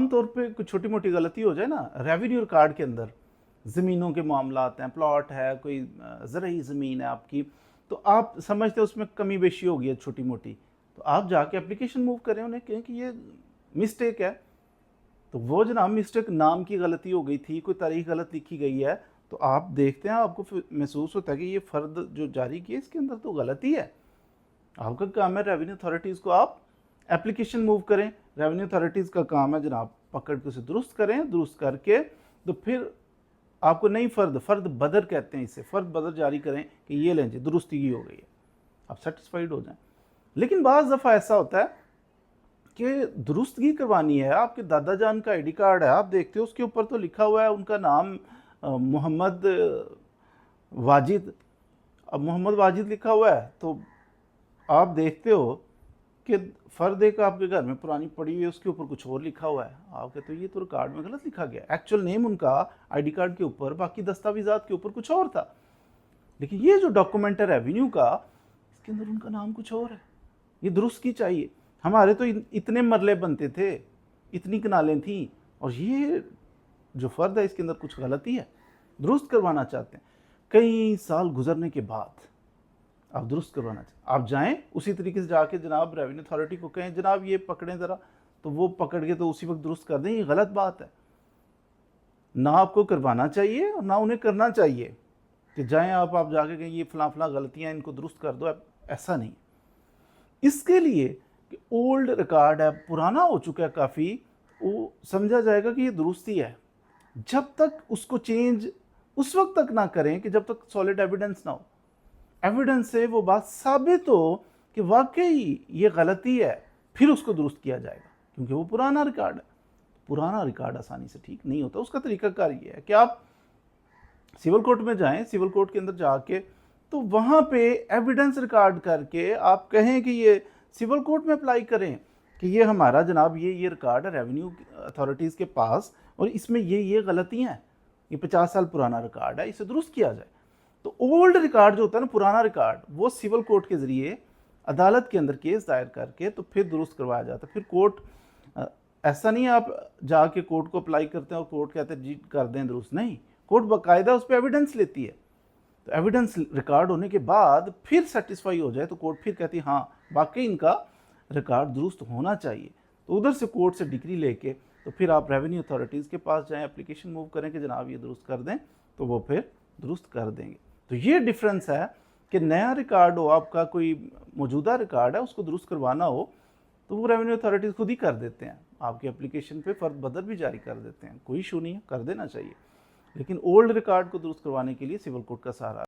طور पे कुछ छोटी मोटी गलती हो जाए ना रेवेन्यू रिकॉर्ड के अंदर, ज़मीनों के मामलात हैं, प्लॉट है, कोई ज़रई ज़मीन है आपकी, तो आप समझते हो उसमें कमी बेशी हो गई है छोटी मोटी, तो आप जाके एप्लीकेशन मूव करें, उन्हें कहें कि ये मिस्टेक है। तो वो जनाब मिस्टेक नाम की गलती हो गई थी, कोई तारीख गलत लिखी गई है, तो आप देखते हैं, आपको फिर महसूस होता है कि ये फ़र्द जो जारी किया इसके अंदर तो गलती है। आपका काम है रेवेन्यू अथॉरिटीज़ को आप एप्लीकेशन मूव करें, रेवेन्यू अथॉरिटीज़ का काम है जनाब पकड़ के उसे दुरुस्त करें, दुरुस्त करके तो फिर आपको नई फ़र्द बदर कहते हैं इसे, फ़र्द बदर जारी करें कि ये लें जी दुरुस्ती की हो गई है, आप सेटिस्फाइड हो जाएं। लेकिन बाज़ दफ़ा ऐसा होता है कि दुरुस्तगी करवानी है, आपके दादा जान का आईडी कार्ड है, आप देखते हो उसके ऊपर तो लिखा हुआ है उनका नाम मोहम्मद वाजिद, अब मोहम्मद वाजिद लिखा हुआ है, तो आप देखते हो कि फ़र्द एक आपके घर में पुरानी पड़ी हुई है, उसके ऊपर कुछ और लिखा हुआ है, आप कहते हो ये तो रिकॉर्ड में गलत लिखा गया, एक्चुअल नेम उनका आईडी कार्ड के ऊपर, बाकी दस्तावेज़ात के ऊपर कुछ और था, लेकिन ये जो डॉक्यूमेंट है रेवेन्यू का, इसके अंदर उनका नाम कुछ और है, ये दुरुस्त की चाहिए। हमारे तो इतने मरले बनते थे, इतनी कनालें थीं, और ये जो फ़र्द है इसके अंदर कुछ गलती है, दुरुस्त करवाना चाहते हैं। कई साल गुजरने के बाद आप दुरुस्त करवाना चाहते, आप जाएं उसी तरीके से जाके जनाब रेवेन्यू अथॉरिटी को कहें जनाब ये पकड़ें ज़रा, तो वो पकड़ के तो उसी वक्त दुरुस्त कर दें। ये गलत बात है, ना आपको करवाना चाहिए और ना उन्हें करना चाहिए कि जाएं आप जाके कहें ये फ़लाँ फ़लाँ गलतियाँ इनको दुरुस्त कर दो, ऐसा नहीं। इसके लिए कि ओल्ड रिकॉर्ड है, पुराना हो चुका है काफ़ी, वो समझा जाएगा कि ये दुरुस्ती है, जब तक उसको चेंज उस वक्त तक ना करें कि जब तक सॉलिड एविडेंस ना हो, एविडेंस से वो बात साबित हो कि वाकई ये गलती है, फिर उसको दुरुस्त किया जाएगा, क्योंकि वो पुराना रिकॉर्ड है। पुराना रिकॉर्ड आसानी से ठीक नहीं होता, उसका तरीकाकार ये है कि आप सिविल कोर्ट में जाएं, सिविल कोर्ट के अंदर जाके तो वहाँ पे एविडेंस रिकॉर्ड करके आप कहें कि ये सिविल कोर्ट में अप्लाई करें कि ये हमारा जनाब ये रिकॉर्ड है रेवेन्यू अथॉरिटीज़ के पास, और इसमें ये गलतियाँ हैं, ये 50 साल पुराना रिकॉर्ड है, इसे दुरुस्त किया जाए। तो ओल्ड रिकॉर्ड जो होता है ना, पुराना रिकॉर्ड, वो सिविल कोर्ट के ज़रिए अदालत के अंदर केस दायर करके तो फिर दुरुस्त करवाया जाता है। फिर कोर्ट ऐसा नहीं है आप जाके कोर्ट को अप्लाई करते हैं और कोर्ट कहते हैं जी कर दें दुरुस्त, नहीं, कोर्ट बाकायदा उस पर एविडेंस लेती है, तो एविडेंस रिकॉर्ड होने के बाद फिर सेटिस्फाई हो जाए तो कोर्ट फिर कहती है हाँ वाकई इनका रिकॉर्ड दुरुस्त होना चाहिए, तो उधर से कोर्ट से डिग्री लेके तो फिर आप रेवेन्यू अथॉरिटीज़ के पास जाएं, एप्लीकेशन मूव करें कि जनाब ये दुरुस्त कर दें, तो वो फिर दुरुस्त कर देंगे। तो ये डिफरेंस है कि नया रिकॉर्ड हो, आपका कोई मौजूदा रिकॉर्ड है उसको दुरुस्त करवाना हो तो वो रेवेन्यू अथॉरिटीज़ खुद ही कर देते हैं, आपकी एप्लीकेशन पे फ़र्द बदर भी जारी कर देते हैं, कोई इशू नहीं है, कर देना चाहिए। लेकिन ओल्ड रिकॉर्ड को दुरुस्त करवाने के लिए सिविल कोर्ट का सहारा